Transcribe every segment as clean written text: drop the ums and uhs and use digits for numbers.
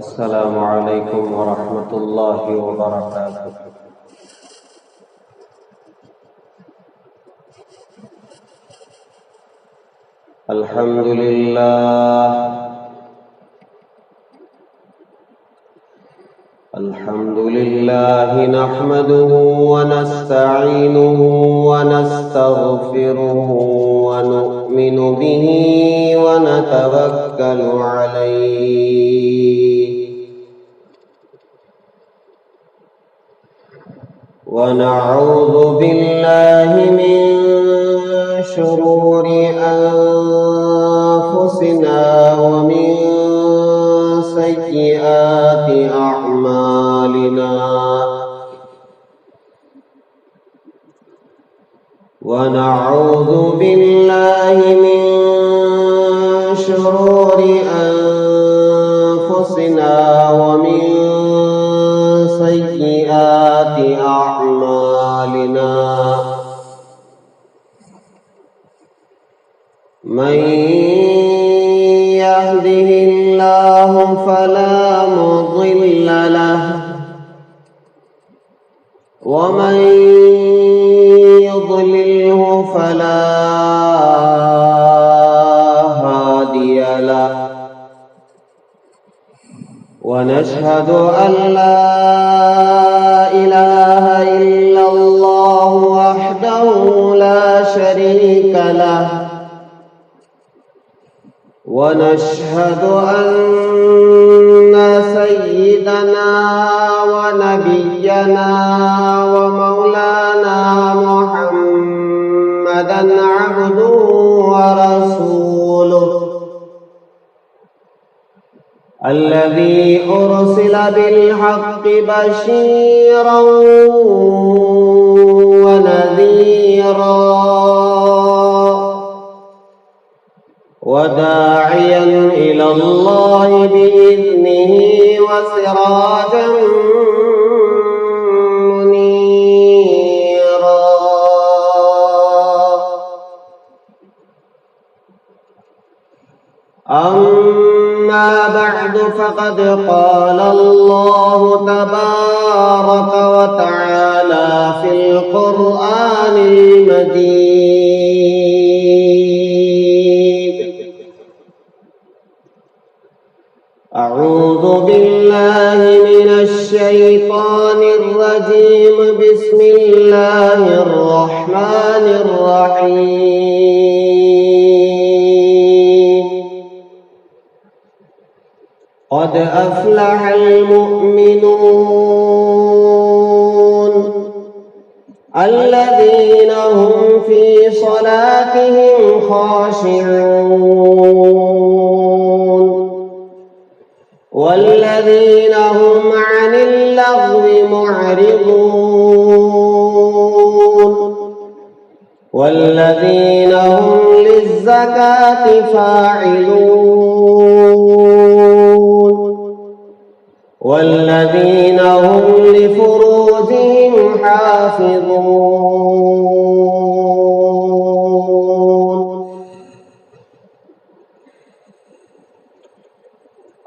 السلام علیکم ورحمۃ اللہ وبرکاتہ۔ الحمد للہ نحمده ونستعینه ونستغفره ونؤمن به ونتوکل علیہ ونعوذ باللہ من شرور انفسنا ومن سیئات اعمالنا ونعوذ باللہ من شرور انفسنا ومن سیئات اعمالنا من يهده الله فلا مضل له ومن يضلله فلا هادي له ونشهد أن لا إله إلا الله وحده لا شريك له ونشهد أن سيدنا ونبينا ومولانا محمدا عبده ورسوله الذي أرسل بالحق بشيرا ونذيرا وداعيا إلى الله بإذنه وسراجا منيرا أما بعد فقد قال الله تبارك وتعالى في القرآن المجيد: أعوذ بالله من الشيطان الرجيم. بسم الله الرحمن الرحيم. قد أفلح المؤمنون الذين هم في صلاتهم خاشعون والذين هم عن اللغو معرضون والذين هم للزكاة فاعلون والذين هم لفروجهم حافظون.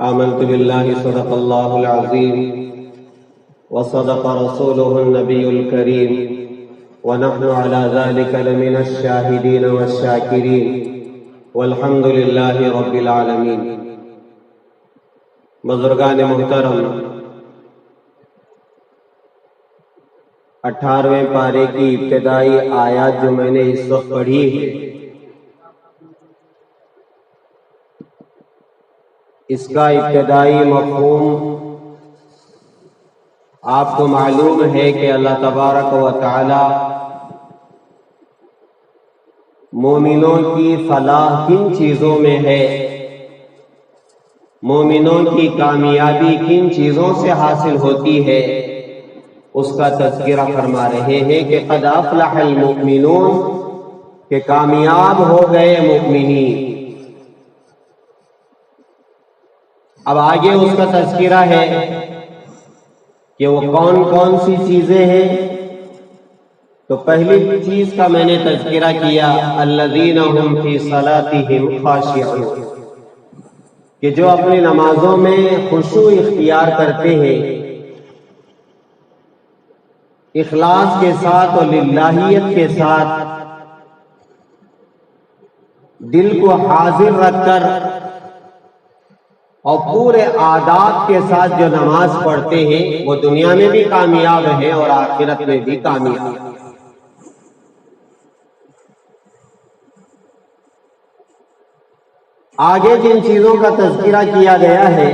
آمنت بالله صدق الله العظيم وصدق رسوله النبي الكريم ونحن على ذلك لمن الشاهدين والشاكرين والحمد لله رب العالمين. بزرگان محترم، 18ویں پارے کی ابتدائی آیات جو میں نے اس وقت پڑھی ہے، اس کا ابتدائی مفہوم آپ کو معلوم ہے کہ اللہ تبارک و تعالی مومنوں کی فلاح کن چیزوں میں ہے، مومنوں کی کامیابی کن چیزوں سے حاصل ہوتی ہے، اس کا تذکرہ فرما رہے ہیں کہ قد افلح المؤمنون، کہ کامیاب ہو گئے مؤمنین. اب آگے اس کا تذکرہ ہے کہ وہ کون کون سی چیزیں ہیں. تو پہلی چیز کا میں نے تذکرہ کیا، الذین هم فی صلاتهم خاشعون، کہ جو اپنی نمازوں میں خشوع اختیار کرتے ہیں، اخلاص کے ساتھ اور للہیت کے ساتھ دل کو حاضر رکھ کر اور پورے آداب کے ساتھ جو نماز پڑھتے ہیں وہ دنیا میں بھی کامیاب ہیں اور آخرت میں بھی کامیاب ہیں۔ آگے جن چیزوں کا تذکرہ کیا گیا ہے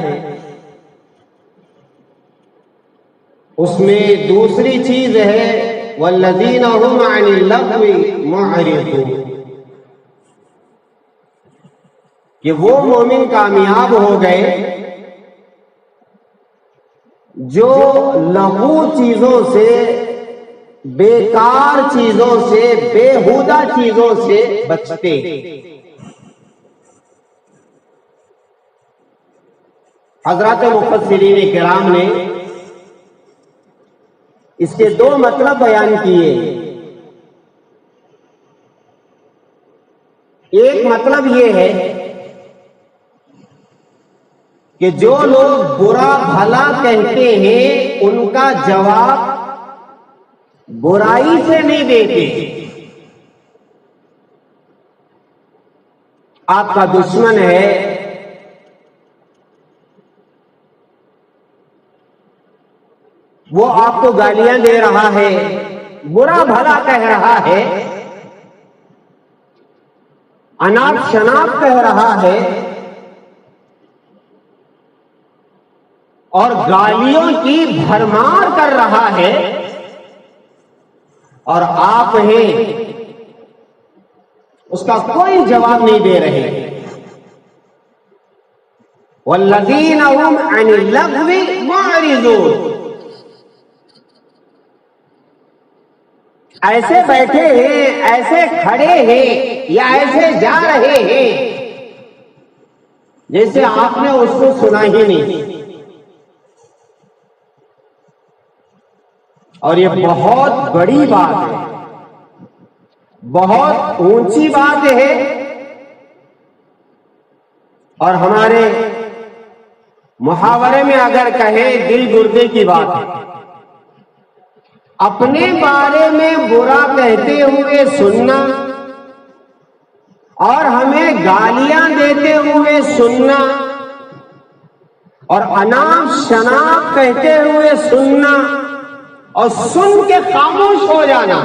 اس میں دوسری چیز ہے والذین هم عن اللغو معرضون، کہ وہ مومن کامیاب ہو گئے جو لغو چیزوں سے، بیکار چیزوں سے، بےہودہ چیزوں سے بچتے۔ حضرات مفسرین کرام نے اس کے دو مطلب بیان کیے۔ ایک مطلب یہ ہے کہ جو لوگ برا بھلا کہتے ہیں ان کا جواب برائی سے نہیں دیتے۔ آپ کا دشمن ہے، وہ آپ کو گالیاں دے رہا ہے، برا بھلا کہہ رہا ہے، اناپ شناپ کہہ رہا ہے اور گالیوں کی بھرمار کر رہا ہے، اور آپ ہیں اس کا کوئی جواب نہیں دے رہے۔ والذین هم عن اللغو معرضون، ایسے بیٹھے ہیں، ایسے کھڑے ہیں یا ایسے جا رہے ہیں جیسے آپ نے اس کو سنا ہی نہیں۔ اور یہ بہت بڑی بات ہے، بہت اونچی بات ہے، اور ہمارے محاورے میں اگر کہیں دل گردے کی بات ہے۔ اپنے بارے میں برا کہتے ہوئے سننا اور ہمیں گالیاں دیتے ہوئے سننا اور اناپ شناپ کہتے ہوئے سننا اور سن کے خاموش ہو جانا،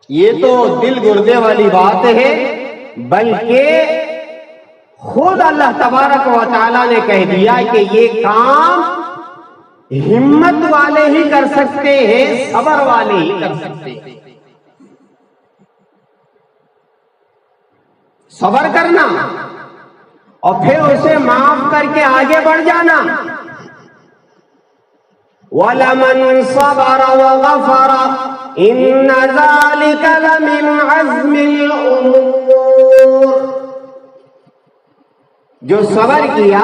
یہ تو دل گردے والی بات ہے۔ بلکہ خود اللہ تبارک و تعالی نے کہہ دیا کہ یہ کام ہمت والے ہی کر سکتے ہیں، صبر والے ہی کر سکتے ہیں۔ صبر کرنا اور پھر اسے معاف کر کے آگے بڑھ جانا۔ وَلَمَنْ صَبَرَ وَغَفَرَ إِنَّ ذَلِكَ لَمِنْ عَزْمِ الْأُمُورِ، جو صبر کیا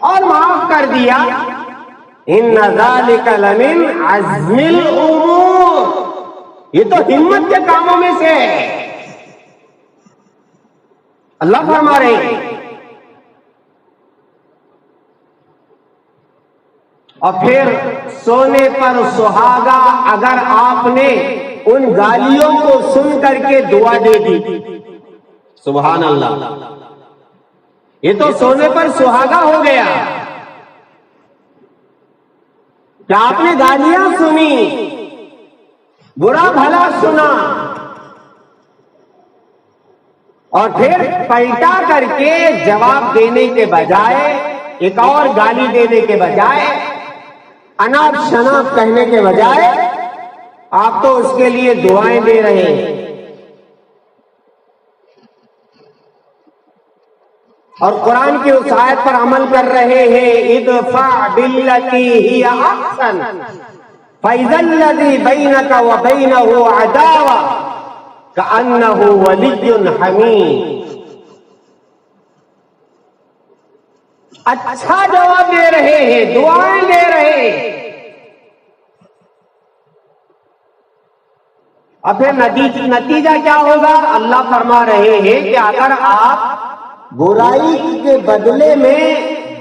اور معاف کر دیا، ان ذالک لمن عزم الامور، یہ تو ہمت کے کاموں میں سے ہے۔ اللہ فرما رہے ہیں۔ اور پھر سونے پر سہاگا، اگر آپ نے ان گالیوں کو سن کر کے دعا دے دی، سبحان اللہ، یہ تو سونے پر سہاگا ہو گیا کہ آپ نے گالیاں سنی، برا بھلا سنا، اور پھر پلٹا کر کے جواب دینے کے بجائے، ایک اور گالی دینے کے بجائے، اناپ شناپ کہنے کے بجائے، آپ تو اس کے لیے دعائیں دے رہے ہیں۔ اور قرآن کی اس آیت پر عمل کر رہے ہیں، ادفع باللتی ہی احسن فاذا الذی بینک وبینہ عداوہ کأنہ ولی حمیم۔ اچھا جواب دے رہے ہیں، دعائیں دے رہے ہیں، اور پھر نتیجہ کیا ہوگا؟ اللہ فرما رہے ہیں کہ اگر آپ برائی کے بدلے میں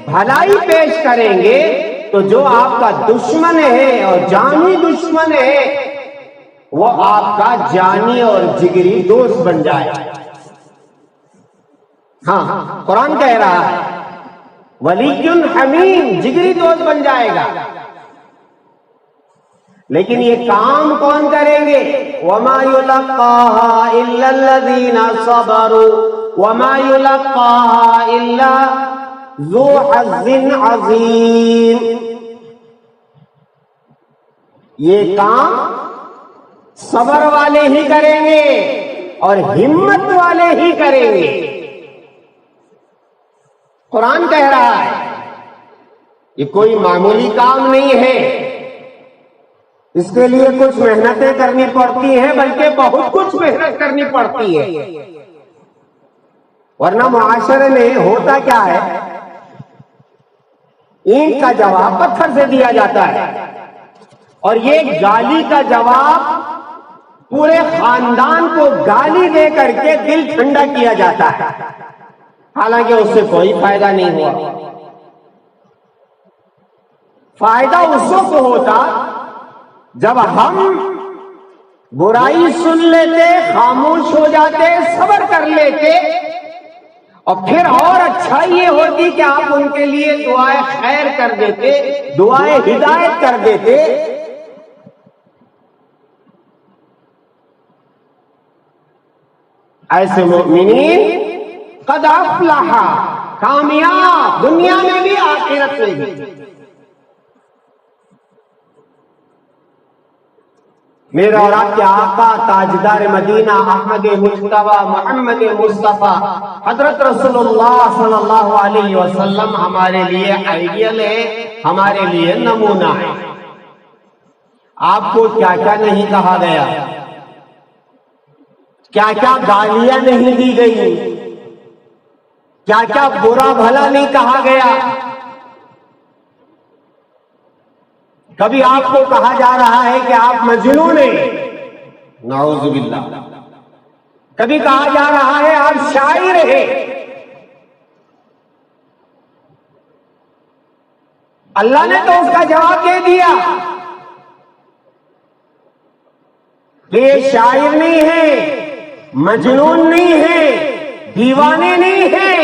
بھلائی پیش کریں گے تو جو آپ کا دشمن ہے اور جانی دشمن ہے وہ آپ کا جانی اور جگری دوست بن جائے. ہاں قرآن کہہ رہا ہے ولی حمیم، جگری دوست بن جائے گا. لیکن یہ کام کون کریں گے؟ وَمَا يُلَقَّاهَا إِلَّا الَّذِينَ صَبَرُوا وَمَا يُلَقَّاهَا إِلَّا ذُو حَظٍّ عَظِيمٍ. یہ کام صبر والے ہی کریں گے اور ہمت والے ہی کریں گے. قرآن کہہ رہا ہے یہ کوئی معمولی کام نہیں ہے، اس کے لیے کچھ محنتیں کرنی پڑتی ہیں، بلکہ بہت کچھ محنت کرنی پڑتی ہے. ورنہ معاشرے میں ہوتا کیا ہے، اینٹ کا جواب پتھر سے دیا جاتا ہے اور یہ گالی کا جواب پورے خاندان کو گالی دے کر کے دل ٹھنڈا کیا جاتا ہے، حالانکہ اس سے کوئی فائدہ نہیں ہوا. فائدہ اس وقت ہوتا جب ہم برائی سن لیتے، خاموش ہو جاتے، صبر کر لیتے، اور پھر اور اچھائی یہ ہوتی کہ آپ ان کے لیے دعائے خیر کر دیتے، دعائے ہدایت کر دیتے. ایسے مومنین قد افلح، کامیاب دنیا میں بھی آخرت میں بھی. میرے اور آپ کے آقا تاجدار مدینہ احمد مجتبی محمد مصطفیٰ حضرت رسول اللہ صلی اللہ علیہ وسلم ہمارے لیے آئیڈیل ہے، ہمارے لیے نمونہ ہے. آپ کو کیا کیا نہیں کہا گیا، کیا کیا گالیاں نہیں دی گئی، کیا کیا برا بھلا نہیں کہا گیا. کبھی آپ کو کہا جا رہا ہے کہ آپ مجنون ہیں، نعوذ باللہ. کبھی کہا جا رہا ہے آپ شاعر ہیں. اللہ نے تو اس کا جواب دے دیا کہ یہ شاعر نہیں ہے، مجنون نہیں ہے، دیوانے نہیں ہے،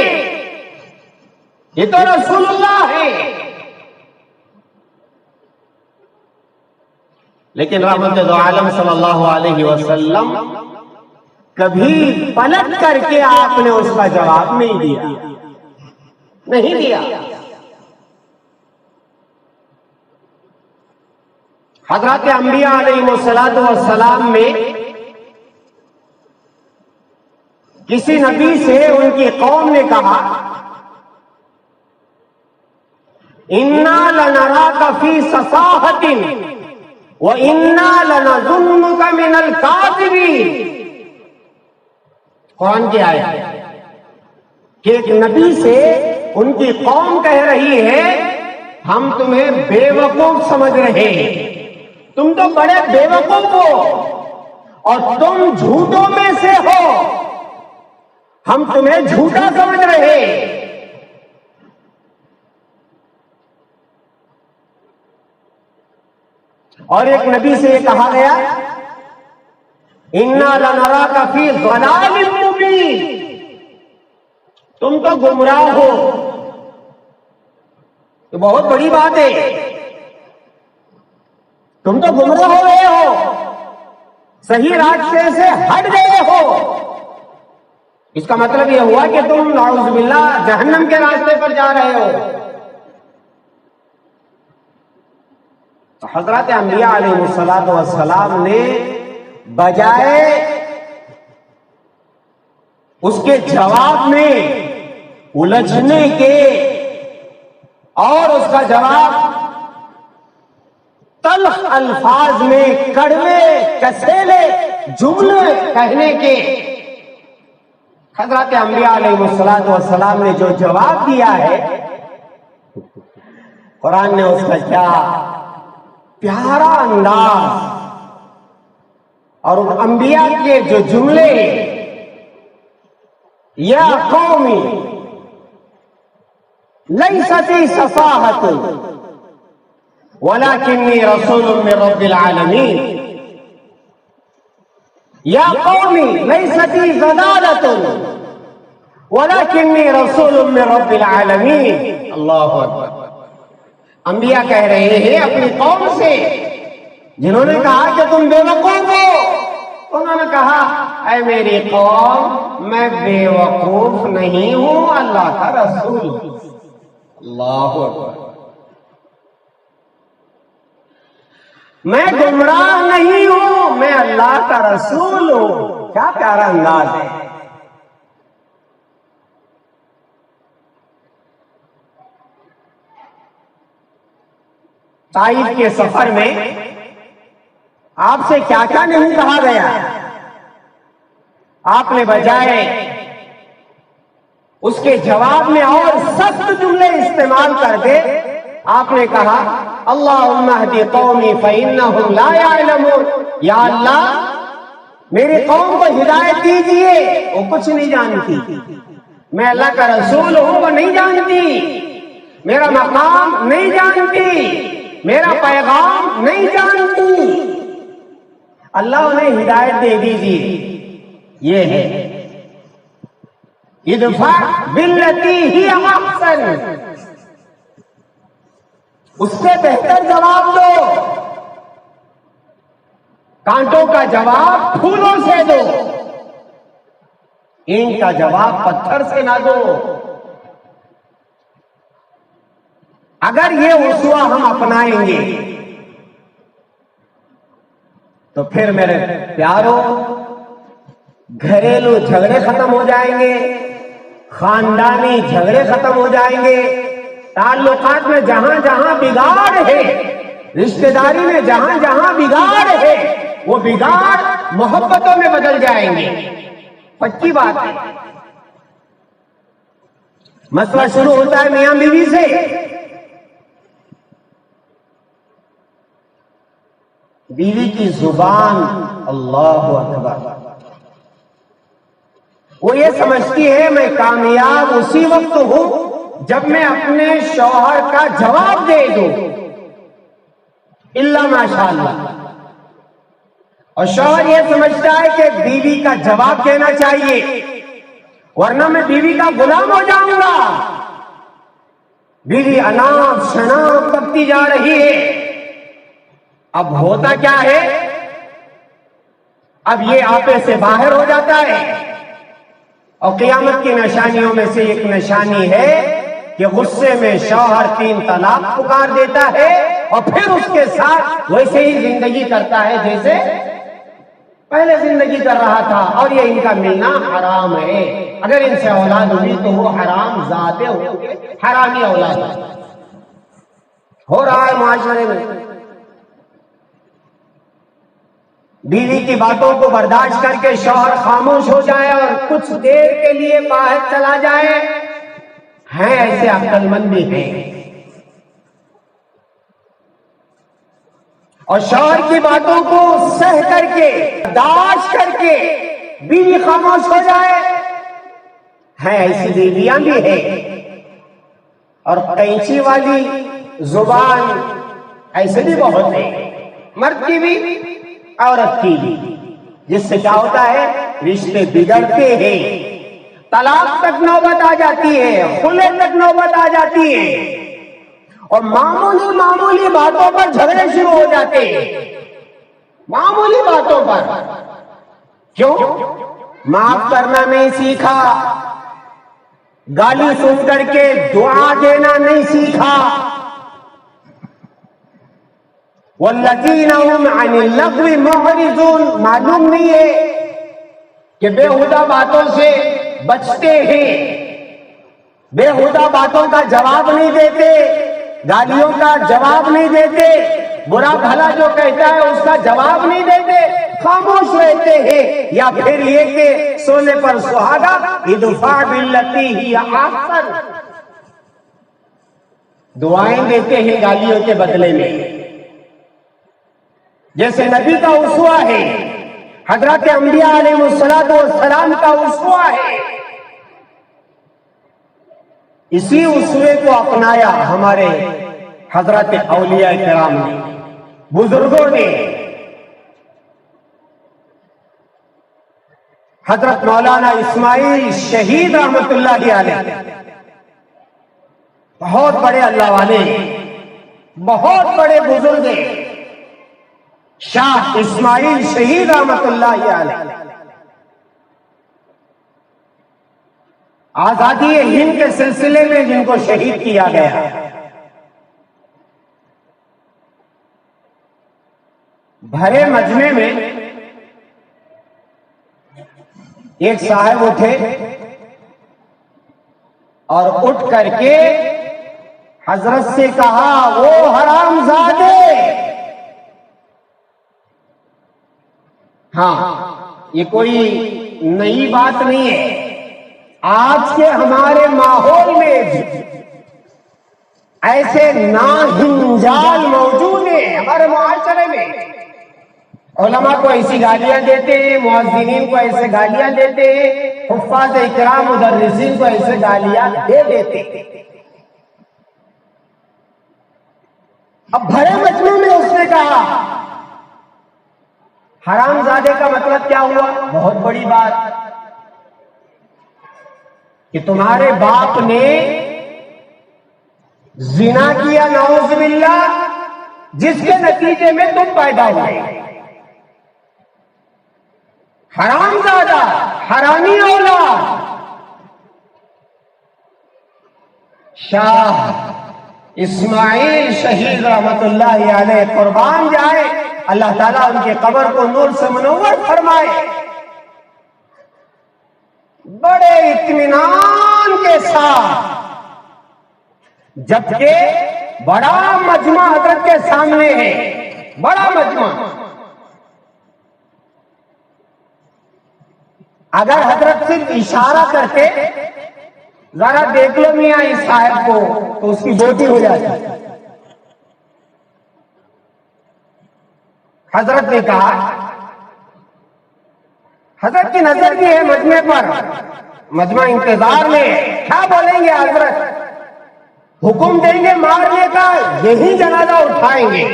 یہ تو رسول اللہ ہے. لیکن رحمت دو عالم صلی اللہ علیہ وسلم کبھی پلٹ کر کے آپ نے اس کا جواب نہیں دیا، نہیں دیا. حضرات انبیاء علیہ السلام میں کسی نبی سے ان کی قوم نے کہا اِنَّا لَنَرَاكَ فِي سَفَاهَةٍ وَإِنَّا لَنَظُنُّكَ مِنَ الْكَاذِبِينَ. قرآن کی آیت کہ ایک نبی سے ان کی قوم کہہ رہی ہے ہم تمہیں بے وقوف سمجھ رہے ہیں، تم تو بڑے بے وقوف ہو اور تم جھوٹوں میں سے ہو، ہم تمہیں جھوٹا سمجھ رہے. اور ایک نبی سے یہ کہا گیا اِنَّا لَنَرَاكَ فِي ضَلَالٍ مُبِينٍ، تم تو گمراہ ہو. یہ بہت بڑی بات ہے، تم تو گمراہ ہو گئے ہو، صحیح راستے سے ہٹ گئے ہو. اس کا مطلب یہ ہوا کہ تم نعوذ باللہ جہنم کے راستے پر جا رہے ہو. تو حضرت انبیاء علیہ السلام نے بجائے اس کے جواب میں الجھنے کے اور اس کا جواب تلخ الفاظ میں کڑوے کسیلے جملے کہنے کے، حضرت انبیاء علیہ السلام نے جو جواب دیا ہے، قرآن نے اس کا کیا پیارا انداز اور ان انبیاء کے جو جملے یا قومی لیست سفاہۃ ولکنی رسول من رب العالمین، یا قومی لیست ضلالۃ ولکنی رسول من رب العالمین۔ اللہ اکبر۔ انبیاء کہہ رہے ہیں اپنی قوم سے جنہوں نے کہا کہ تم بے وقوف ہو، انہوں نے کہا اے میری قوم میں بے وقوف نہیں ہوں، اللہ کا رسول ہوں۔ اللہ اکبر۔ میں گمراہ نہیں ہوں، میں اللہ کا رسول ہوں۔ کیا پیارا انداز ہے۔ طائف کے سفر میں آپ سے کیا کیا نہیں کہا گیا، آپ نے بجائے اس کے جواب میں اور سخت جملے استعمال کر دے آپ نے کہا اللہم اہدی قومی فإنہم لا یعلمون، یا اللہ میری قوم کو ہدایت دیجئے، وہ کچھ نہیں جانتی۔ میں اللہ کا رسول ہوں، وہ نہیں جانتی، میرا مقام نہیں جانتی، میرا پیغام نہیں جانتی، اللہ انہیں ہدایت دے دیجیے۔ یہ ہے ادفع باللتی ہی احسن، اس سے بہتر جواب دو، کانٹوں کا جواب پھولوں سے دو، اینٹ کا جواب پتھر سے نہ دو۔ اگر یہ اسوہ ہم اپنائیں گے تو پھر میرے پیاروں گھریلو جھگڑے ختم ہو جائیں گے، خاندانی جھگڑے ختم ہو جائیں گے، تعلقات میں جہاں جہاں بگاڑ ہے، رشتہ داری میں جہاں جہاں بگاڑ ہے، وہ بگاڑ محبتوں میں بدل جائیں گے۔ پکی بات ہے۔ مسئلہ شروع ہوتا ہے میاں بیوی سے، بیوی کی زبان، اللہ اکبر، وہ یہ سمجھتی ہے میں کامیاب اسی وقت ہوں جب میں اپنے شوہر کا جواب دے دوں، الا ماشاء اللہ۔ اور شوہر یہ سمجھتا ہے کہ بیوی کا جواب دینا چاہیے ورنہ میں بیوی کا غلام ہو جاؤں گا۔ بیوی اناپ شناپ بکتی جا رہی ہے۔ اب ہوتا کیا ہے، اب یہ آپے سے باہر ہو جاتا ہے، اور قیامت کی نشانیوں میں سے ایک نشانی ہے کہ غصے میں شوہر 3 طلاق پکار دیتا ہے اور پھر اس کے ساتھ ویسے ہی زندگی کرتا ہے جیسے پہلے زندگی کر رہا تھا، اور یہ ان کا ملنا حرام ہے۔ اگر ان سے اولاد ہوئی تو وہ حرام ذاتے ہوگے، حرامی اولاد ہو رہا ہے معاشرے میں۔ بیوی کی باتوں کو برداشت کر کے شوہر خاموش ہو جائے اور کچھ دیر کے لیے باہر چلا جائے، ہیں ایسے عقل مند بھی ہیں، اور شوہر کی باتوں کو سہ کر کے برداشت کر کے بیوی خاموش ہو جائے، ہیں ایسی بیویاں بھی ہیں۔ اور قینچی والی زبان ایسے بھی بہت ہیں، مرد کی بھی عورت کی بھی، جس سے کیا ہوتا ہے رشتے بگڑتے ہیں، طلاق تک نوبت آ جاتی ہے، خلع تک نوبت آ جاتی ہے، اور معمولی باتوں پر جھگڑے شروع ہو جاتے ہیں، معمولی باتوں پر۔ کیوں؟ معاف کرنا نہیں سیکھا، گالی سن کر کے دعا دینا نہیں سیکھا، والذین هم عن اللغو معرضون، معلوم نہیں ہے کہ بےہودہ باتوں سے بچتے ہیں، بےہودہ باتوں کا جواب نہیں دیتے، گالیوں کا جواب نہیں دیتے، برا بھلا جو کہتا ہے اس کا جواب نہیں دیتے، خاموش رہتے ہیں۔ یا پھر یہ کہ سونے پر سہاگا، ادفع باللتی ہی احسن، دعائیں دیتے ہیں گالیوں کے بدلے میں، جیسے نبی کا اسوہ ہے، حضرت انبیاء علیہ السلام کا اسوہ ہے۔ اسی اسوے کو اپنایا ہمارے حضرت اولیاء کرام نے، بزرگوں نے۔ حضرت مولانا اسماعیل شہید رحمت اللہ علیہ بہت بڑے اللہ والے، بہت بڑے بزرگ ہیں، شاہ اسماعیل شہید رحمت اللہ علیہ۔ آزادی ہند کے سلسلے میں جن کو شہید کیا گیا، بھرے مجمع میں ایک صاحب اٹھے اور اٹھ کر کے حضرت سے کہا، وہ حرامزادے۔ ہاں، یہ کوئی نئی بات نہیں ہے، آج کے ہمارے ماحول میں ایسے ناہنجال موجود ہیں ہمارے معاشرے میں۔ علماء کو ایسی گالیاں دیتے ہیں، مؤذنین کو ایسے گالیاں دیتے ہیں، حفاظ اکرام مدرسین کو ایسے گالیاں دے دیتے ہیں۔ اب بھرے مجمع میں اس نے کہا، حرامزادے کا مطلب کیا ہوا؟ بہت بڑی بات کہ تمہارے باپ نے زنا کیا، نعوذ باللہ، جس کے نتیجے میں تم پیدا ہوئے۔ حرامزادہ، حرامی اولاد۔ شاہ اسماعیل شہید رحمت اللہ علیہ قربان جائے، اللہ تعالیٰ ان کے قبر کو نور سے منور فرمائے۔ بڑے اطمینان کے ساتھ، جبکہ بڑا مجمع حضرت کے سامنے ہے، بڑا مجمع، اگر حضرت صرف اشارہ کرتے، ذرا دیکھ لو میاں اس صاحب کو، تو اس کی بوٹی ہو جاتی۔ حضرت نے کہا، حضرت کی نظر بھی ہے مجمع پر، مجمع انتظار میں، کیا بولیں گے حضرت؟ حکم دیں گے مارنے کا، یہی جنازہ اٹھائیں گے۔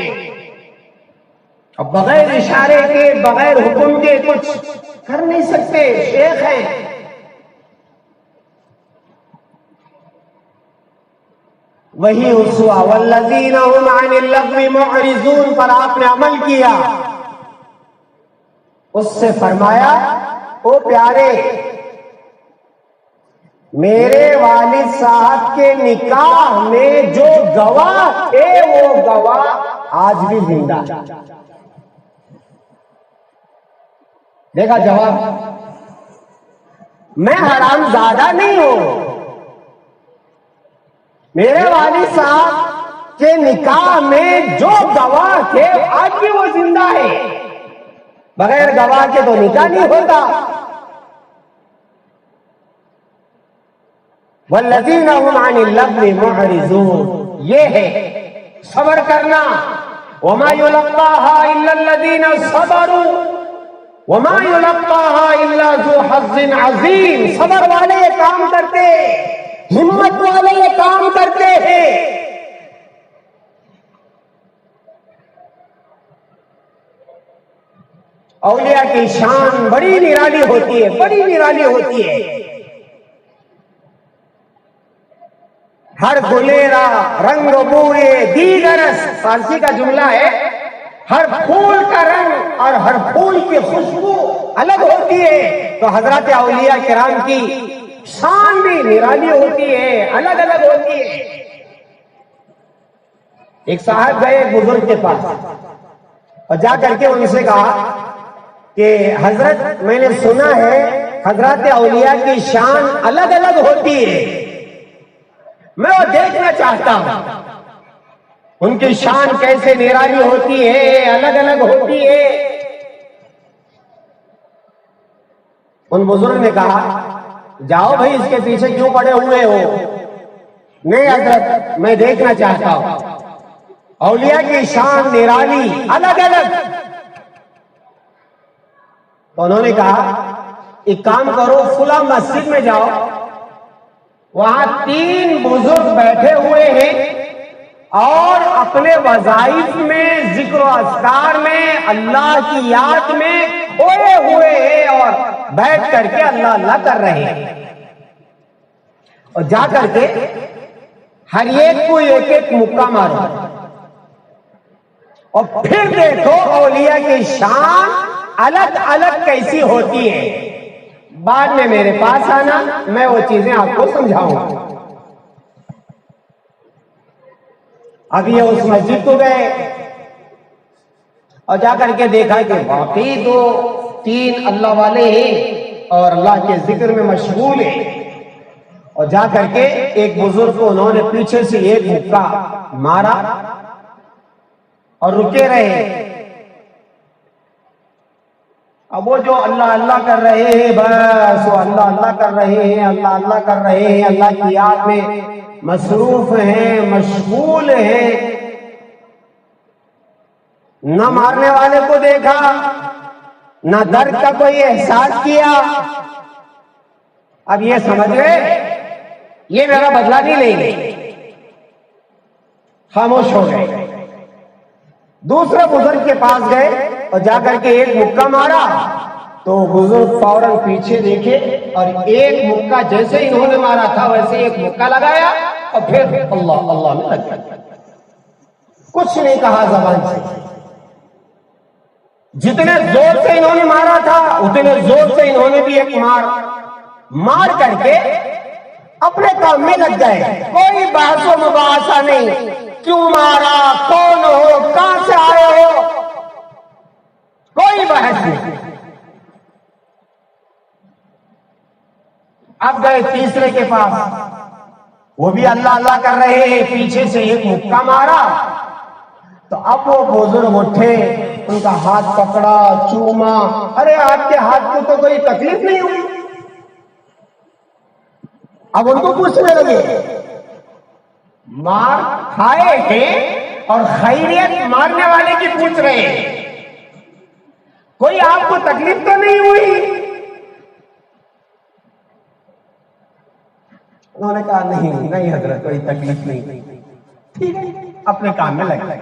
اب بغیر اشارے کے، بغیر حکم کے کچھ کر نہیں سکتے، شیخ ہیں۔ وہی اسوہ والذین هم عن اللغو معرضون پر آپ نے عمل کیا۔ اس سے فرمایا، او پیارے، میرے والد صاحب کے نکاح میں جو گواہ تھے وہ گواہ آج بھی زندہ۔ دیکھا جواب، میں حرامزادہ نہیں ہوں، میرے والد صاحب کے نکاح میں جو گواہ تھے آج بھی وہ زندہ ہے، بغیر گواہ کے تو نکاح نہیں ہوتا۔ والذین هم عن اللغو معرضون، یہ ہے صبر کرنا۔ وما يلقاها الا الذین صبروا وما يلقاها الا ذو حظ عظیم۔ صبر والے یہ کام کرتے، ہمت والے یہ کام کرتے ہیں۔ اولیاء کی شان بڑی نرالی ہوتی ہے، بڑی نرالی ہوتی ہے۔ ہر گلیرا رنگ بوئے دیگرس، فارسی کا جملہ ہے، ہر پھول کا رنگ اور ہر پھول کی خوشبو الگ ہوتی ہے۔ تو حضرات اولیاء کرام کی شان بھی نرالی ہوتی ہے، الگ الگ ہوتی ہے۔ ایک صاحب گئے بزرگ کے پاس اور جا کر کے ان سے کہا کہ حضرت، میں نے سنا ہے حضرات اولیاء کی شان الگ الگ ہوتی ہے، میں وہ دیکھنا چاہتا ہوں ان کی شان کیسے نرالی ہوتی ہے، الگ الگ ہوتی ہے۔ ان بزرگ نے کہا، جاؤ بھائی، اس کے پیچھے کیوں پڑے ہوئے ہو؟ نہیں حضرت، میں دیکھنا چاہتا ہوں اولیاء کی شان نرالی الگ الگ۔ تو انہوں نے کہا، ایک کام کرو، فلاں مسجد میں جاؤ، وہاں 3 بزرگ بیٹھے ہوئے ہیں اور اپنے وظائف میں، ذکر و اذکار میں، اللہ کی یاد میں کھوئے ہوئے ہیں اور بیٹھ کر کے اللہ اللہ کر رہے ہیں، اور جا کر کے ہر ایک کو ایک ایک مکہ مارو، اور پھر دیکھو اولیاء کی شان الگ الگ کیسی ہوتی ہے۔ بعد میں میرے پاس آنا، میں وہ چیزیں آپ کو سمجھاؤں گا۔ اب یہ اس مسجد کو گئے اور جا کر کے دیکھا کہ واقعی تو 3 اللہ والے ہیں اور اللہ کے ذکر میں مشغول ہیں، اور جا کر کے ایک بزرگ کو انہوں نے پیچھے سے ایک مکہ مارا اور رکے رہے۔ اب وہ جو اللہ اللہ کر رہے ہیں، بس وہ اللہ اللہ کر رہے ہیں، اللہ اللہ کر رہے ہیں، اللہ کی یاد میں مصروف ہیں، مشغول ہیں، نہ مارنے والے کو دیکھا، نہ درد کا کوئی احساس کیا۔ اب یہ سمجھ گئے یہ میرا بدلہ نہیں لیں گے، خاموش ہو گئے۔ دوسرے بزرگ کے پاس گئے اور جا کر کے ایک مکہ مارا تو بزرگ فوراً پیچھے دیکھے اور ایک مکہ جیسے انہوں نے مارا تھا ویسے ایک مکہ لگایا اور پھر اللہ اللہ میں لگ گیا، کچھ نہیں کہا زبان سے۔ جتنے زور سے انہوں نے مارا تھا اتنے زور سے انہوں نے بھی ایک مار کر کے اپنے کام میں لگ گئے۔ کوئی بحث و مباحثہ نہیں، کیوں مارا، کون ہو، کہاں سے آئے ہو، کوئی بحث نہیں۔ اب گئے تیسرے کے پاس، وہ بھی اللہ اللہ کر رہے ہیں، پیچھے سے ایک مکہ مارا تو اب وہ بزرگ اٹھے، ان کا ہاتھ پکڑا، چوما۔ ارے آپ کے ہاتھ کو تو کوئی تکلیف نہیں ہوئی؟ اب ان کو پوچھنے لگے، مار کھائے ہیں اور خیریت مارنے والے کی پوچھ رہے ہیں، کوئی آپ کو تکلیف تو نہیں ہوئی؟ انہوں نے کہا نہیں حضرت، کوئی تکلیف نہیں۔ ٹھیک ہے، اپنے کام میں لگ گئے۔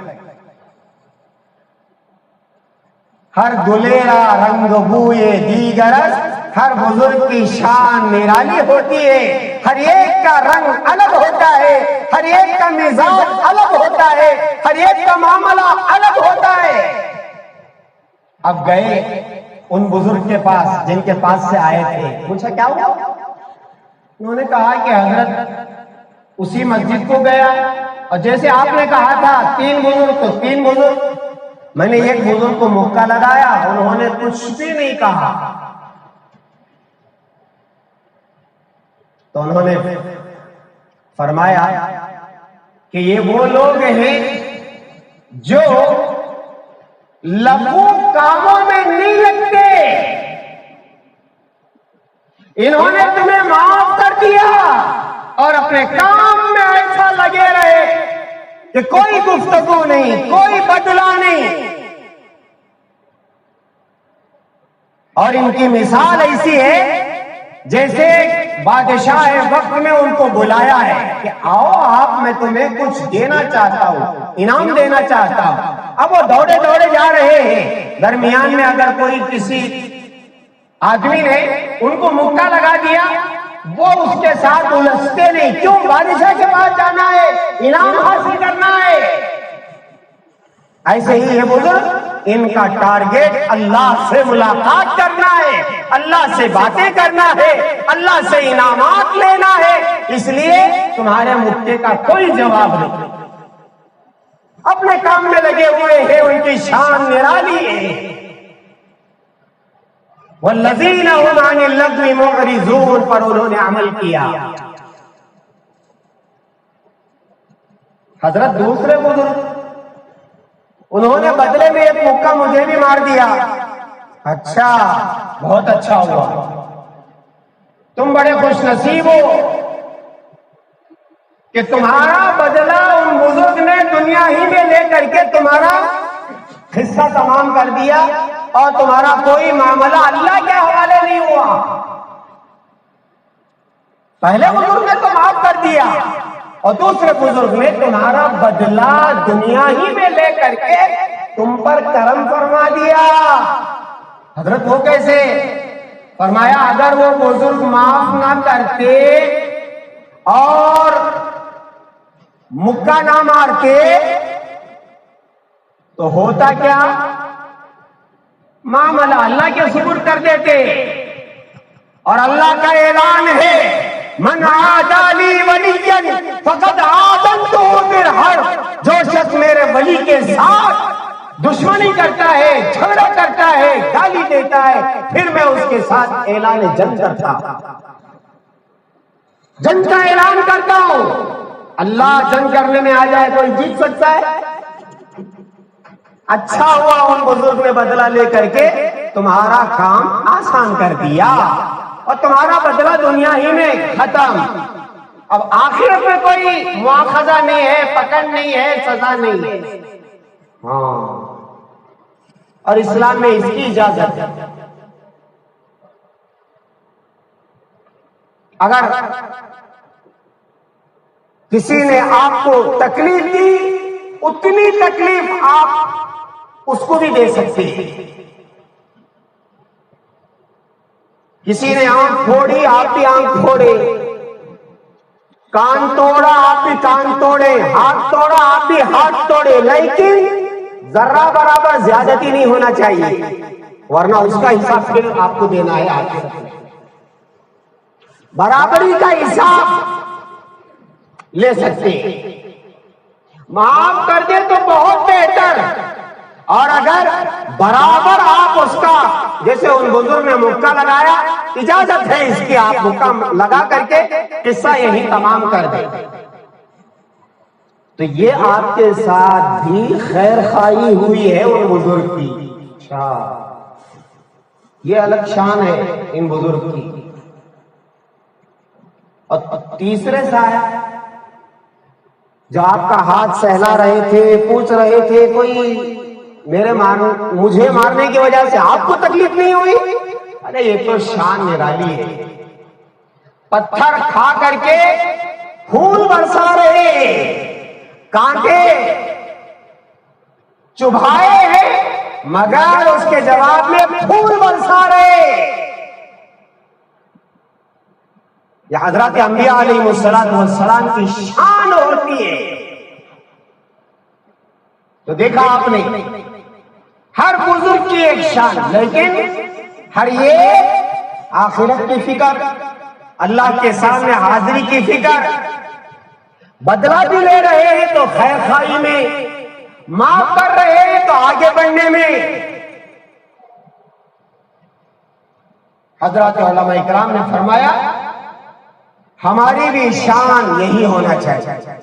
ہر دلیرا رنگ بوئے دیگرس، ہر بزرگ کی شان نرالی ہوتی ہے، ہر ایک کا رنگ الگ ہوتا ہے، ہر ایک کا مزاج الگ ہوتا ہے، ہر ایک کا معاملہ الگ ہوتا ہے۔ اب گئے ان بزرگ کے پاس جن کے پاس سے آئے تھے، پوچھا کیا ہوا؟ انہوں نے کہا کہ حضرت اسی مسجد کو گیا اور جیسے آپ نے کہا تھا 3 بزرگ تو 3 بزرگ، میں نے ایک بزرگ کو مکہ لگایا، انہوں نے کچھ بھی نہیں کہا۔ تو انہوں نے فرمایا کہ یہ وہ لوگ ہیں جو لغو کاموں میں نہیں لگتے، انہوں نے تمہیں معاف کر دیا اور اپنے کام میں ایسا لگے رہے کہ کوئی گفتگو نہیں، کوئی بدلہ نہیں۔ اور ان کی مثال ایسی ہے جیسے بادشاہ وقت میں ان کو بلایا ہے کہ آؤ آپ، میں تمہیں کچھ دینا چاہتا ہوں، انعام دینا چاہتا ہوں۔ اب وہ دوڑے دوڑے جا رہے ہیں، درمیان میں اگر کوئی کسی آدمی نے ان کو مکہ لگا دیا، وہ اس کے ساتھ الجھتے نہیں، کیوں؟ بادشاہ کے پاس جانا ہے، انعام حاصل کرنا ہے۔ ایسے ہی یہ بزرگ، ان کا ٹارگیٹ اللہ سے ملاقات کرنا ہے، اللہ سے باتیں کرنا ہے، اللہ سے انعامات لینا ہے، اس لیے تمہارے مکے کا کوئی جواب نہیں۔ اپنے کام میں لگے ہوئے ہیں، ان کی شان نرالی ہے۔ والذین هم عن اللغو معرضون، پر انہوں نے عمل کیا۔ حضرت دوسرے بزرگ، انہوں نے بدلے میں ایک مکہ مجھے بھی مار دیا۔ اچھا، بہت اچھا ہوا، تم بڑے خوش نصیب ہو کہ تمہارا بدلہ ان بزرگ نے دنیا ہی میں لے کر کے تمہارا حصہ تمام کر دیا اور تمہارا کوئی معاملہ اللہ کے حوالے نہیں ہوا۔ پہلے بزرگ نے تو معاف کر دیا اور دوسرے بزرگ نے تمہارا بدلہ دنیا ہی میں لے کر کے تم پر کرم فرما دیا۔ حضرت وہ کیسے؟ فرمایا اگر وہ بزرگ معاف نہ کرتے اور مکہ نہ مارتے تو ہوتا کیا؟ معاملہ اللہ کے سپرد کر دیتے، اور اللہ کا اعلان ہے من عادى لي وليا فقد آذنته بالحرب، جو شخص میرے ولی کے ساتھ دشمنی کرتا ہے، جھگڑا کرتا ہے، گالی دیتا ہے، پھر میں اس کے ساتھ اعلان جنگ کرتا ہوں، جنگ کا اعلان کرتا ہوں۔ اللہ جنگ کرنے میں آ جائے کوئی جیت سکتا ہے؟ اچھا ہوا ان بزرگ نے بدلہ لے کر کے تمہارا کام آسان کر دیا اور تمہارا بدلہ دنیا ہی میں ختم۔ اب آخرت میں کوئی مواخذہ نہیں ہے، پکڑ نہیں ہے، سزا نہیں ہے۔ ہاں، اور اسلام میں اس کی اجازت ہے۔ اگر کسی نے آپ کو تکلیف دی، اتنی تکلیف آپ اس کو بھی دے سکتے ہیں۔ کسی نے آنکھ پھوڑی، آپ بھی آنکھ پھوڑے، کان توڑا آپ بھی کان توڑے، ہاتھ توڑا آپ بھی ہاتھ توڑے، لیکن ذرہ برابر زیادتی نہیں ہونا چاہیے، ورنہ اس کا حساب پھر آپ کو دینا ہے۔ آگے برابری کا حساب لے سکتے ہیں، معاف کر دے تو بہت بہتر، اور اگر برابر آپ اس کا، جیسے ان بزرگ نے مکہ لگایا، اجازت ہے اس کی، آپ مکہ لگا کر کے قصہ یہی تمام کر دیں، تو یہ آپ کے ساتھ بھی خیر خواہی ہوئی ہے ان بزرگ کی۔ اچھا، یہ الگ شان ہے ان بزرگ کی۔ اور تیسرے صاحب جو آپ کا ہاتھ سہلا رہے تھے، پوچھ رہے تھے کوئی مجھے مارنے کی وجہ سے آپ کو تکلیف نہیں ہوئی؟ ارے یہ تو شان نرالی ہے، پتھر کھا کر کے خون برسا رہے، کانٹے چبھائے ہیں، مگر اس کے جواب میں خون برسا رہے۔ یہ حضرات انبیاء علیہ السلام کی شان ہوتی ہے۔ تو دیکھا آپ نے ہر بزرگ کی ایک شان، لیکن ہر ایک آخرت کی فکر، اللہ کے سامنے حاضری کی فکر، بدلہ بھی لے رہے ہیں تو خیر خواہی میں، معاف کر رہے ہیں تو آگے بڑھنے میں۔ حضرات علماء اکرام نے فرمایا ہماری بھی شان یہی ہونا چاہیے،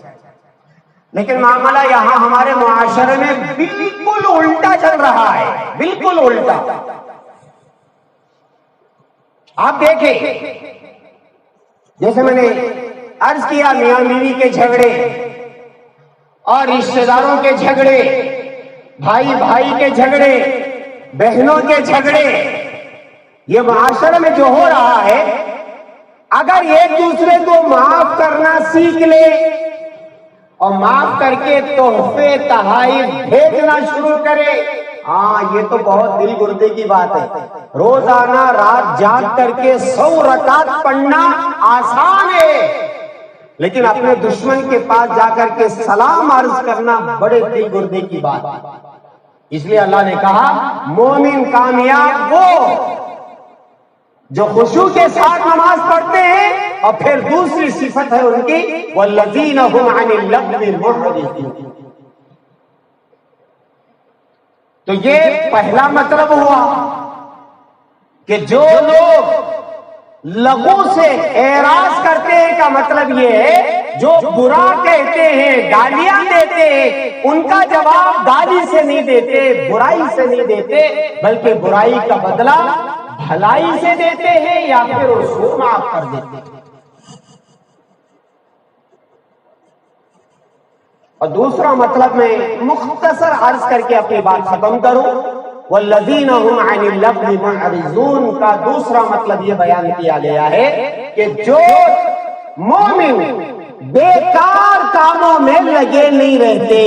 لیکن معاملہ یہاں ہمارے معاشرے میں بالکل الٹا چل رہا ہے، بالکل الٹا۔ آپ دیکھیں، جیسے میں نے عرض کیا، میاں بیوی کے جھگڑے اور رشتہ داروں کے جھگڑے، بھائی بھائی کے جھگڑے، بہنوں کے جھگڑے، یہ معاشرے میں جو ہو رہا ہے، اگر ایک دوسرے کو معاف کرنا سیکھ لے اور معاف کر کے تحفے تحائف بھیجنا شروع کرے، ہاں یہ تو بہت دل گردے کی بات ہے۔ روزانہ رات جاگ کر کے 100 رکعت پڑھنا آسان ہے، لیکن اپنے دشمن کے پاس جا کر کے سلام عرض کرنا بڑے دل گردے کی بات ہے۔ اس لیے اللہ نے کہا مومن کامیاب وہ جو خشوع کے ساتھ نماز پڑھتے ہیں، اور پھر دوسری صفت ہے ان کی والذین هم عن اللغو معرضون۔ تو یہ پہلا مطلب ہوا کہ جو لوگ لغو سے اعراض کرتے ہیں کا مطلب یہ ہے جو برا کہتے ہیں، گالیاں دیتے ہیں، ان کا جواب گالی سے نہیں دیتے، برائی سے نہیں دیتے، بلکہ برائی کا بدلہ بھلائی سے دیتے ہیں یا پھر اس کو معاف کر دیتے ہیں۔ اور دوسرا مطلب میں مختصر عرض کر کے اپنی بات ختم کروں، والذین هم عن اللغو معرضون کا دوسرا مطلب یہ بیان کیا گیا ہے کہ جو مومن بیکار کاموں میں لگے نہیں رہتے.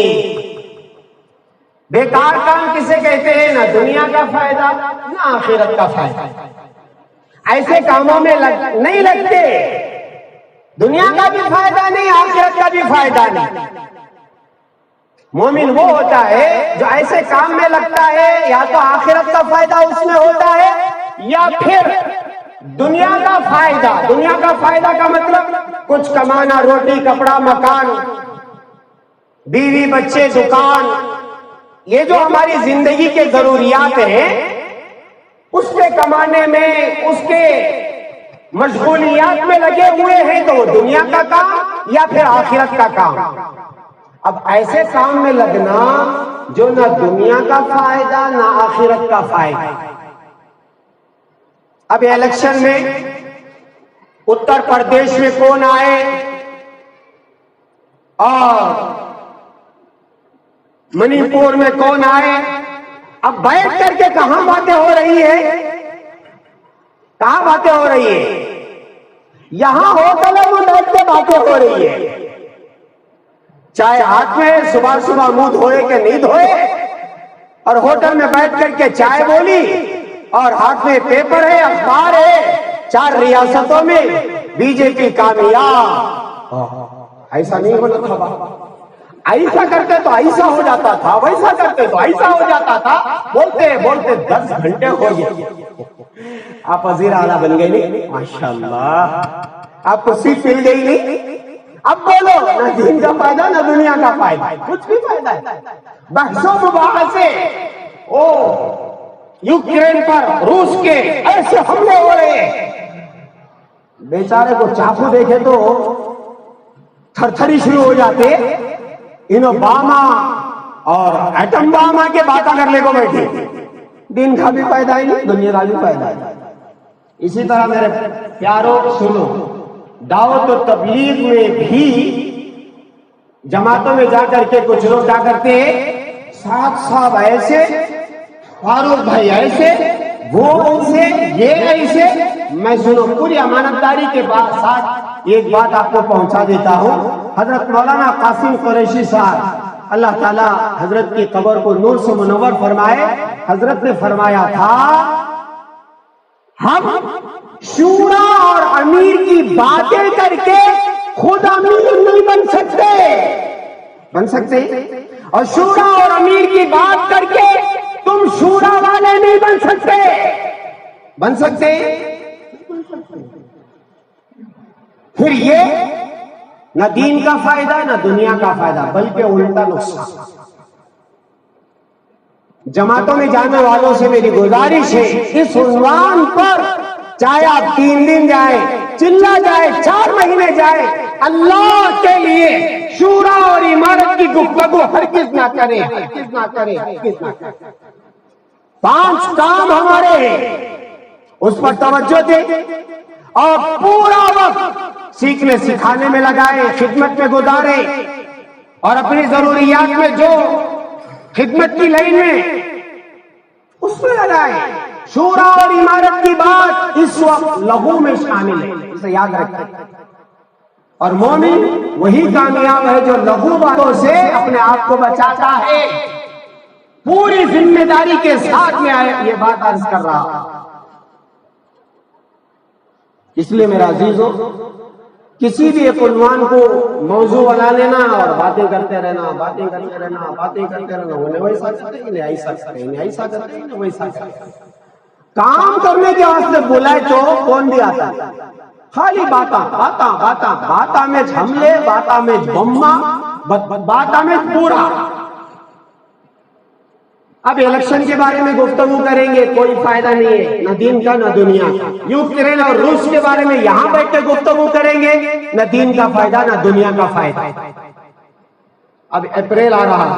بیکار کام کسے کہتے ہیں؟ نہ دنیا کا فائدہ نہ آخرت کا فائدہ. ایسے کاموں میں نہیں لگتے، دنیا کا بھی فائدہ نہیں، آخرت کا بھی فائدہ نہیں. مومن وہ ہوتا ہے جو ایسے کام میں لگتا ہے یا تو آخرت کا فائدہ اس میں ہوتا ہے یا پھر دنیا کا فائدہ. دنیا کا فائدہ کا مطلب کچھ کمانا، روٹی کپڑا مکان، بیوی بچے دکان، یہ جو ہماری زندگی کے ضروریات ہیں اس پہ کمانے میں، اس کے مشغولیات میں لگے ہوئے ہیں تو وہ دنیا کا کام یا پھر آخرت کا کام. اب ایسے کام میں لگنا جو نہ دنیا کا فائدہ نہ آخرت کا فائدہ. اب الیکشن میں اتر پردیش میں کون آئے اور منی پور میں کون آئے، اب بیٹھ کر کے کہاں باتیں ہو رہی ہے؟ کہاں باتیں ہو رہی ہے؟ یہاں ہوٹلوں میں بیٹھ کے باتیں ہو رہی ہے. چائے ہاتھ میں، صبح صبح منہ دھوئے کہ نہیں دھوئے، اور ہوٹل میں بیٹھ کر کے چائے بولی اور ہاتھ میں پیپر ہے، اخبار ہے. 4 ریاستوں میں بی جے پی کامیاب. ایسا نہیں ہونا تھا. ایسا کرتے تو ایسا ہو جاتا تھا، ویسا کرتے تو ایسا ہو جاتا تھا. بولتے بولتے 10 گھنٹے ہو گئے. آپ وزیر اعلیٰ بن گئے نہیں؟ ماشاءاللہ. آپ کو سیٹ مل گئی نہیں؟ اب بولو نہ دین کا فائدہ نہ دنیا کا فائدہ، کچھ بھی فائدہ ہے. بحث و مباحثے، یوکرین پر روس کے ایسے حملے ہو رہے ہیں، بیچارے کو چاقو دیکھے تو تھر تھری شروع ہو جاتے. اوباما اور ایٹم باما کے باتیں کرنے کو بیٹھے. دین کا بھی فائدہ ہی نہیں، دنیا کا بھی فائدہ ہے. اسی طرح میرے پیاروں سنو، دعوت و تبلیغ میں بھی جماعتوں میں جا کر کے کچھ لوگ کیا کرتے ہیں، صاحب ایسے، فاروق بھائی ایسے، وہ ایسے، یہ ایسے. میں سنو پوری امانت داری کے ساتھ ایک بات آپ کو پہنچا دیتا ہوں. حضرت مولانا قاسم قریشی صاحب اللہ تعالیٰ حضرت کی قبر کو نور سے منور فرمائے، حضرت نے فرمایا تھا ہم شورا اور امیر کی باتیں کر کے خود امیر نہیں بن سکتے، اور شورا اور امیر کی بات کر کے تم شورا والے نہیں بن سکتے. پھر یہ نہ دین کا فائدہ نہ دنیا کا فائدہ، بلکہ الٹا نقصان. جماعتوں میں جانے والوں سے میری گزارش ہے، اس عنوان پر چاہے آپ 3 دن جائیں، چلا جائے، 4 مہینے جائے، اللہ کے لیے شورا اور عمارت کی گفتگو ہرگز نہ کرے. 5 کام ہمارے ہیں، اس پر توجہ دیں اور پورا وقت سیکھنے سکھانے میں لگائے، خدمت میں گزارے، اور اپنی ضروریات میں جو خدمت کی لائن میں اس میں لگائے. شورا اور عمارت کی بات اس وقت لغو میں شامل ہے، اسے یاد رکھیں. اور مومن وہی کامیاب ہے جو لغو باتوں سے اپنے آپ کو بچاتا ہے. پوری ذمہ داری کے ساتھ میں یہ بات عرض کر رہا ہوں. اس لیے میرا عزیزو، کسی بھی ایک عنوان کو موضوع بنا لینا اور باتیں کرتے رہنا، انہیں ویسا کرتے، انہیں ایسا کرتے، انہیں ایسا کرتے، انہیں ویسا کرتے. کام کرنے کے واسطے بلائے تو کون بھی آتا ہے؟ خالی باتاں میں حملے، باتاں میں بمبا، باتاں میں پورا. اب الیکشن کے بارے میں گفتگو کریں گے، کوئی فائدہ نہیں ہے، نہ دین کا نہ دنیا کا. یوکرین اور روس کے بارے میں یہاں بیٹھ کے گفتگو کریں گے، نہ دین کا فائدہ نہ دنیا کا فائدہ. اب اپریل آ رہا ہے،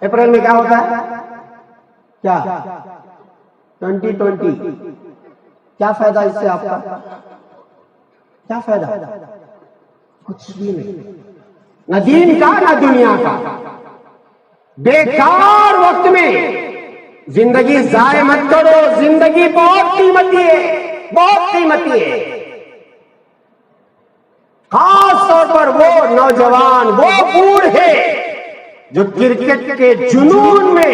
اپریل میں کیا ہوتا ہے؟ کیا 2020 کیا فائدہ اس سے آپ کا؟ کیا فائدہ؟ کچھ بھی نہیں، نہ دین کا نہ دنیا کا. بیکار وقت میں زندگی ضائع مت کرو. زندگی بہت قیمتی ہے، بہت قیمتی ہے. خاص طور پر وہ نوجوان، وہ بوڑھے جو کرکٹ کے جنون میں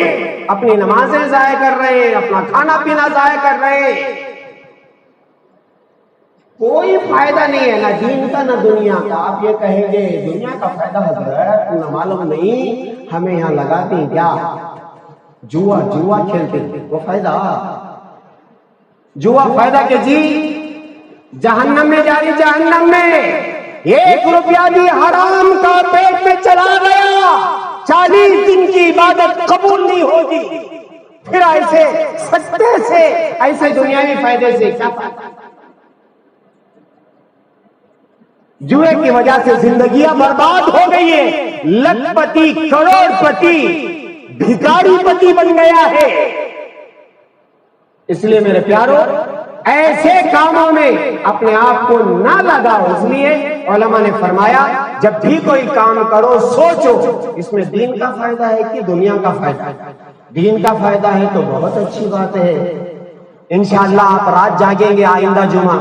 اپنی نمازیں ضائع کر رہے ہیں، اپنا کھانا پینا ضائع کر رہے ہیں. کوئی فائدہ نہیں ہے، نہ دین کا نہ دنیا کا. آپ یہ کہیں گے دنیا کا فائدہ حضرت نہ معلوم نہیں، ہمیں یہاں لگاتے ہیں کیا؟ جوا کھیلتے ہیں، وہ فائدہ؟ جوا فائدہ کہ جی جہنم میں جاری، جہنم میں 1 روپیہ بھی حرام کا پیٹ میں چلا گیا 40 دن کی عبادت قبول نہیں ہوگی. پھر ایسے سستے سے، ایسے دنیاوی فائدے سے کیا فائدہ؟ جوئے کی وجہ سے زندگیاں برباد ہو گئی ہے. لکھ پتی، کروڑ پتی، بھکاری پتی بن گیا ہے. اس لیے میرے پیارو، ایسے کاموں میں اپنے آپ کو نہ لگاؤ. اس لیے علماء نے فرمایا جب بھی کوئی کام کرو سوچو اس میں دین کا فائدہ ہے کہ دنیا کا فائدہ ہے. دین کا فائدہ ہے تو بہت اچھی بات ہے، انشاءاللہ آپ رات جاگیں گے آئندہ جمعہ.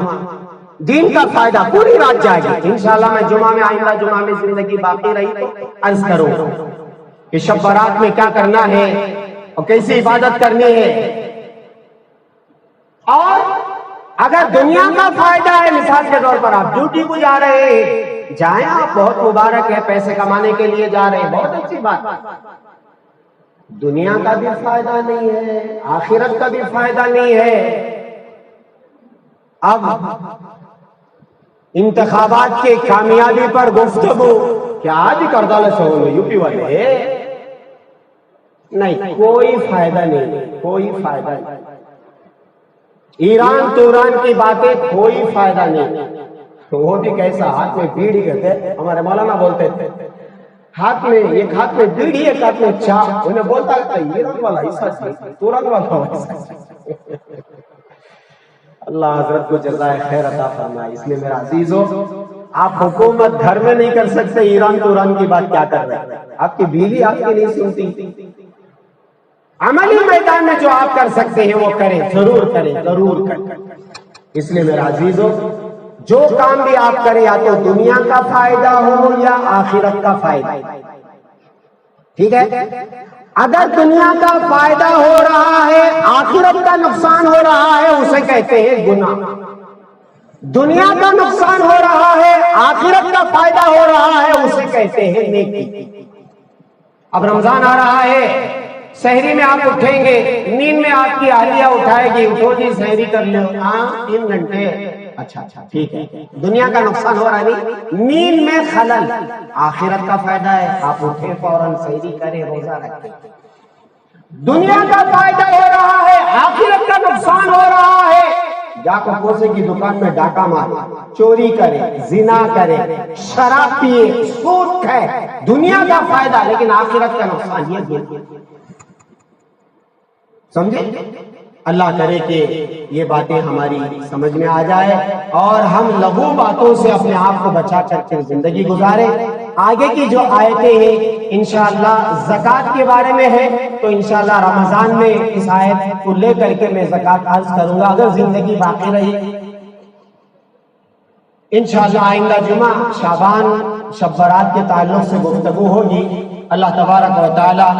دین کا فائدہ پوری رات جاگے انشاءاللہ. میں جمعہ میں، آئندہ جمعہ میں زندگی باقی رہی تو عرض کروں کہ شب برات میں کیا کرنا ہے اور کیسی عبادت کرنی ہے. اور اگر دنیا کا فائدہ ہے، مثال کے طور پر آپ ڈیوٹی کو جا رہے ہیں، جائیں آپ، بہت مبارک ہے، پیسے کمانے کے لیے جا رہے ہیں، بہت اچھی بات. دنیا کا بھی فائدہ نہیں ہے، آخرت کا بھی فائدہ نہیں ہے. اب انتخابات کے کامیابی پر گفتگو کیا آج ہی کر ڈالے سو یو پی والے؟ نہیں، کوئی فائدہ نہیں، کوئی فائدہ نہیں. ایران توران کی باتیں کوئی فائدہ نہیں. وہ بھی کیسا، ہاتھ میں بیڑی کہتے، ہمارے مولانا بولتے تھے، ہاتھ میں ایک ہاتھ میں بیڑی، ایک ہاتھ میں چاہ. انہیں بولتا تھا ایران والا ایسا چیز، توران والا ایسا چیز. اللہ حضرت کو جزائے خیر عطا فرمائے. اس لیے میرا عزیزو، آپ حکومت گھر میں نہیں کر سکتے، ایران توران کی بات کیا کر رہے ہیں؟ آپ کی بیوی آپ کی نہیں سنتی. عملی میدان میں جو آپ کر سکتے ہیں وہ کریں، ضرور کریں، ضرور کریں. اس لیے میرا عزیزو، جو کام بھی آپ کریں یا تو دنیا کا فائدہ ہو یا آخرت کا فائدہ. ٹھیک ہے؟ اگر دنیا کا فائدہ ہو رہا ہے، آخرت کا نقصان ہو رہا ہے، اسے کہتے ہیں گناہ. دنیا کا نقصان ہو رہا ہے، آخرت کا فائدہ ہو رہا ہے، اسے کہتے ہیں نیکی. اب رمضان آ رہا ہے، سحری میں آپ اٹھیں گے، نیند میں آپ کی اہلیہ اٹھائے گی، اٹھو جی سحری کر لو. ہاں 3 گھنٹے، اچھا ٹھیک ہے. دنیا کا نقصان ہو رہا نہیں، نیند میں خلل. آخرت کا فائدہ ہے، آپ اٹھیں فوراً سحری کریں، روزہ رکھیں. دنیا کا فائدہ ہو رہا ہے، آخرت کا نقصان ہو رہا ہے. جا کر پوسے کی دکان میں ڈاکہ مارے، چوری کرے، زنا کرے، شراب پیے، سود کھائے. دنیا کا فائدہ لیکن آخرت کا نقصان. یہ سمجھے؟ اللہ کرے کہ یہ باتیں ہماری سمجھ میں آ جائے اور ہم لغو باتوں سے اپنے آپ کو بچا کر کے زندگی گزارے. آگے کی جو آیتیں ہیں انشاءاللہ زکوٰۃ کے بارے میں ہے، تو انشاءاللہ رمضان میں اس آیت کو لے کر کے میں زکوٰۃ عرض کروں گا اگر زندگی باقی رہی. انشاءاللہ آئندہ جمعہ شعبان شب برات کے تعلق سے گفتگو ہوگی. اللہ تبارک و تعالی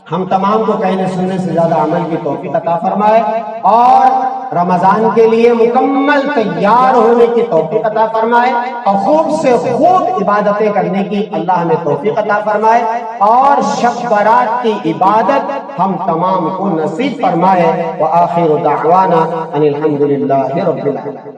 ہم تمام کو کہنے سننے سے زیادہ عمل کی توفیق عطا فرمائے اور رمضان کے لیے مکمل تیار ہونے کی توفیق عطا فرمائے اور خوب سے خوب عبادتیں کرنے کی اللہ ہمیں توفیق عطا فرمائے اور شب برات کی عبادت ہم تمام کو نصیب فرمائے. وآخر دعوانا ان الحمد للہ رب العالمین.